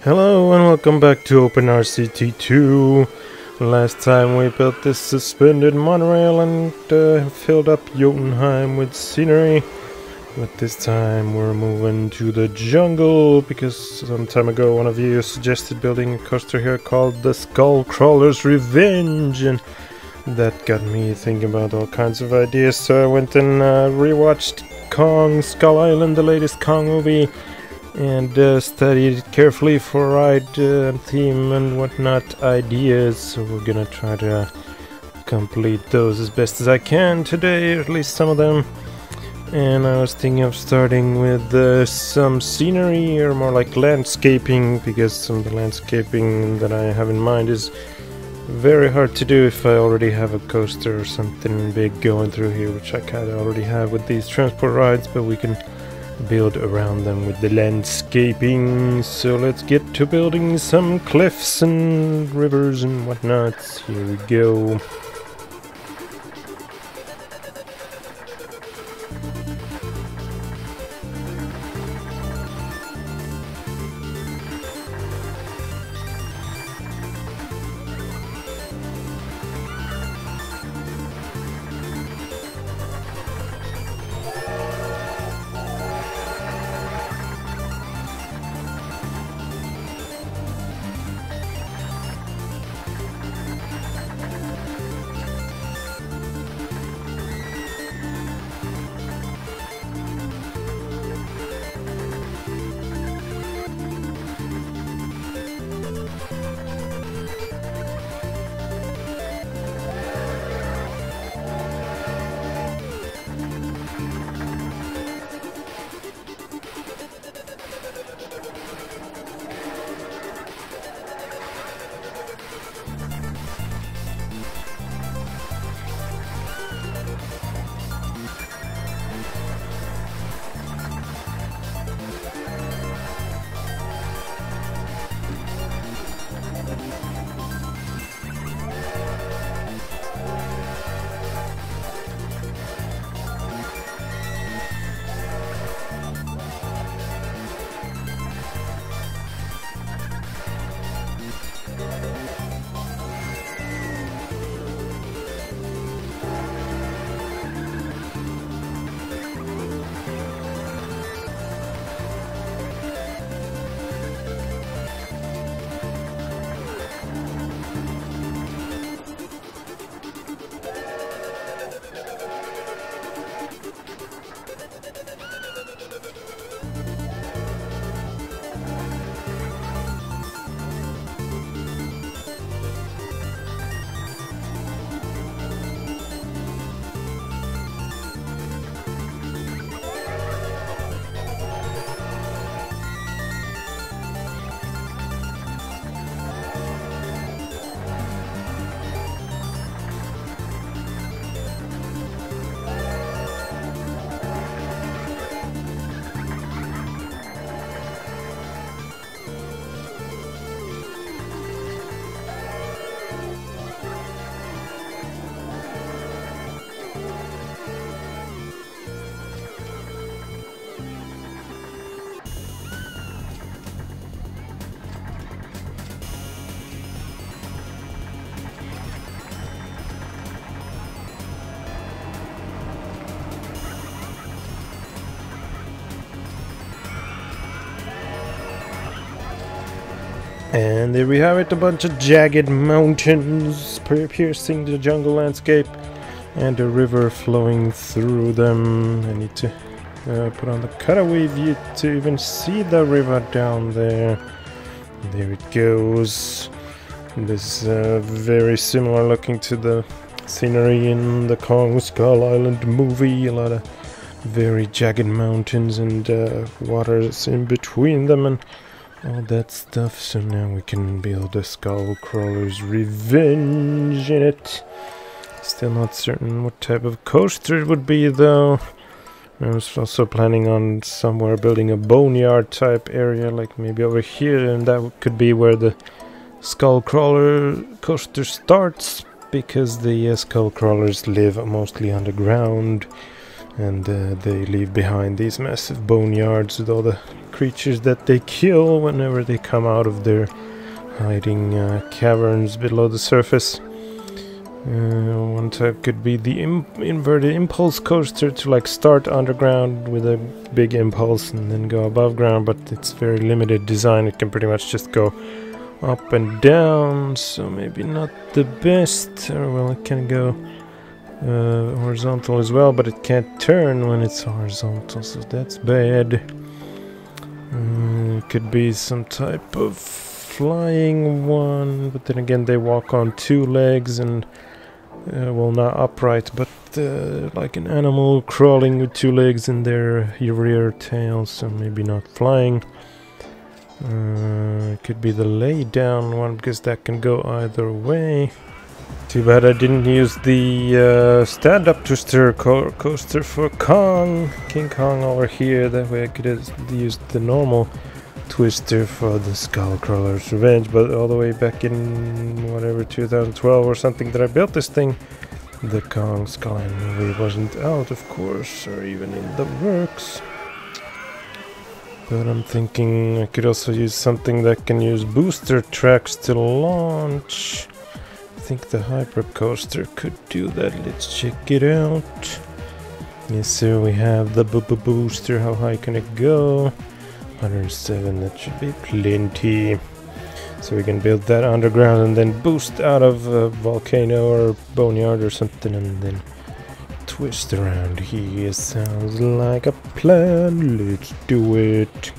Hello and welcome back to OpenRCT2. Last time we built this suspended monorail and filled up Jotunheim with scenery. But this time we're moving to the jungle because some time ago one of you suggested building a coaster here called the SKULLCRAWLER'S Revenge, and that got me thinking about all kinds of ideas. So I went and rewatched Kong Skull Island, the latest Kong movie, and studied carefully for ride theme and whatnot ideas. So we're gonna try to complete those as best as I can today, or at least some of them. And I was thinking of starting with some scenery, or more like landscaping, because some of the landscaping that I have in mind is very hard to do if I already have a coaster or something big going through here, which I kind of already have with these transport rides, but we can build around them with the landscaping. So let's get to building some cliffs and rivers and whatnot. Here we go. And there we have it, a bunch of jagged mountains piercing the jungle landscape and a river flowing through them. I need to put on the cutaway view to even see the river down there. There it goes. This is very similar looking to the scenery in the Kong Skull Island movie. A lot of very jagged mountains and waters in between them and all that stuff. So now we can build a SKULLCRAWLER'S Revenge in it. Still not certain what type of coaster it would be though. I was also planning on somewhere building a boneyard type area, like maybe over here, and that could be where the SKULLCRAWLER coaster starts, because the SKULLCRAWLERs live mostly underground, and they leave behind these massive boneyards with all the creatures that they kill whenever they come out of their hiding caverns below the surface. One type could be the inverted impulse coaster to like start underground with a big impulse and then go above ground, but it's very limited design. It can pretty much just go up and down, so maybe not the best. Or well, it can go horizontal as well, but it can't turn when it's horizontal, so that's bad. It could be some type of flying one, but then again they walk on 2 legs and well, not upright, but like an animal crawling with 2 legs in their rear tail, so maybe not flying. It could be the lay down one, because that can go either way. Too bad I didn't use the stand-up twister coaster for King Kong over here. That way I could have used the normal twister for the SKULLCRAWLER'S Revenge, but all the way back in whatever 2012 or something that I built this thing, the Kong Skull movie wasn't out, of course, or even in the works. But I'm thinking I could also use something that can use booster tracks to launch. I think the hypercoaster could do that. Let's check it out. Yes, sir, we have the booster. How high can it go? 107, that should be plenty. So we can build that underground and then boost out of a volcano or boneyard or something and then twist around here. Sounds like a plan. Let's do it.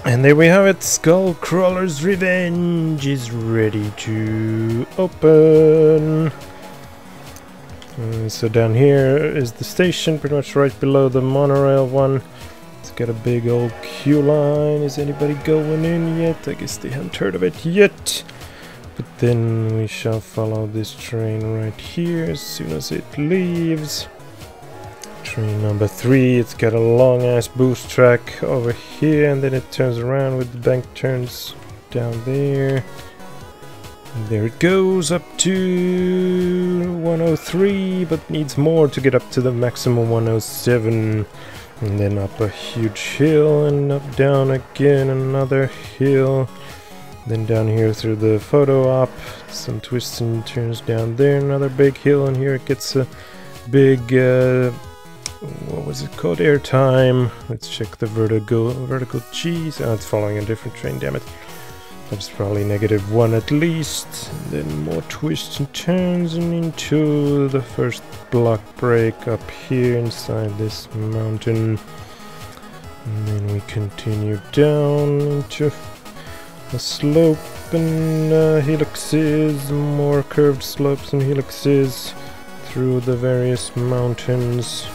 And there we have it, SKULLCRAWLER'S Revenge is ready to open. So down here is the station, pretty much right below the monorail one. It's got a big old queue line. Is anybody going in yet? I guess they haven't heard of it yet. But then we shall follow this train right here as soon as it leaves. Train number 3, it's got a long ass boost track over here, and then it turns around with the bank turns down there. And there it goes up to 103, but needs more to get up to the maximum 107. And then up a huge hill and up down again, another hill. Then down here through the photo op, some twists and turns down there, another big hill, and here it gets a big what was it called? Airtime. Let's check the vertical G's. Oh, it's following a different train, damn it. That's probably -1 at least. And then more twists and turns and into the first block break up here inside this mountain. And then we continue down into a slope and helixes, more curved slopes and helixes through the various mountains.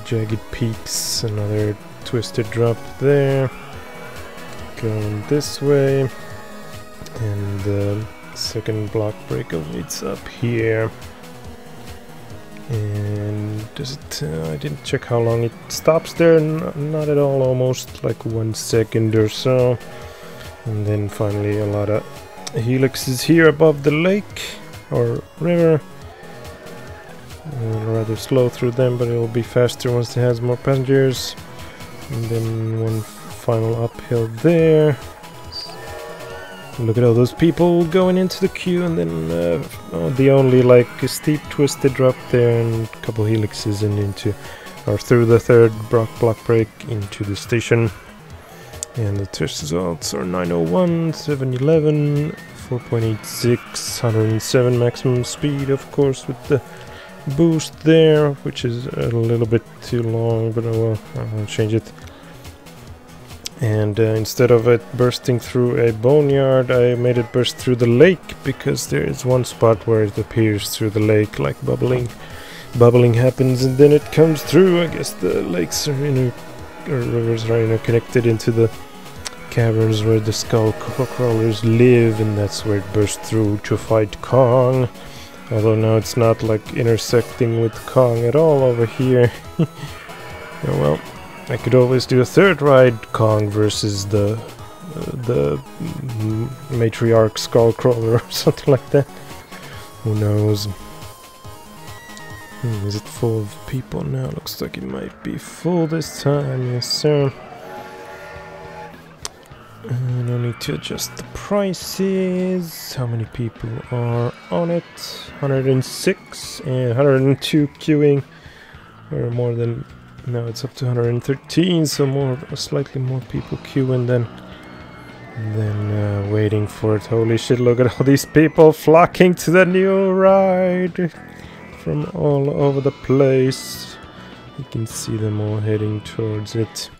Jagged peaks, another twisted drop there. Going this way, and the second block break awaits up here. And does it? I didn't check how long it stops there. Not at all, almost like 1 second or so. And then finally a lot of helixes here above the lake or river. Rather slow through them, but it'll be faster once it has more passengers. And then one final uphill there. Look at all those people going into the queue, and then the only like steep twisted drop there, and a couple helixes and into or through the third block break into the station. And the test results are 901, 711, 4.86, 107 maximum speed, of course, with the boost there, which is a little bit too long, but well, I'll change it. And instead of it bursting through a boneyard, I made it burst through the lake, because there is one spot where it appears through the lake, like bubbling happens, and then it comes through. I guess the lakes are or rivers are interconnected into the caverns where the SKULLCRAWLER'S live, and that's where it burst through to fight Kong. Although now it's not like intersecting with Kong at all over here. Oh well, I could always do a third ride, Kong versus the matriarch SKULLCRAWLER or something like that. Who knows? Is it full of people now? Looks like it might be full this time, yes sir. No need to adjust the prices. How many people are on it? 106 and 102 queuing. Or more than... now it's up to 113, so slightly more people queuing than waiting for it. Holy shit, look at all these people flocking to the new ride from all over the place. You can see them all heading towards it.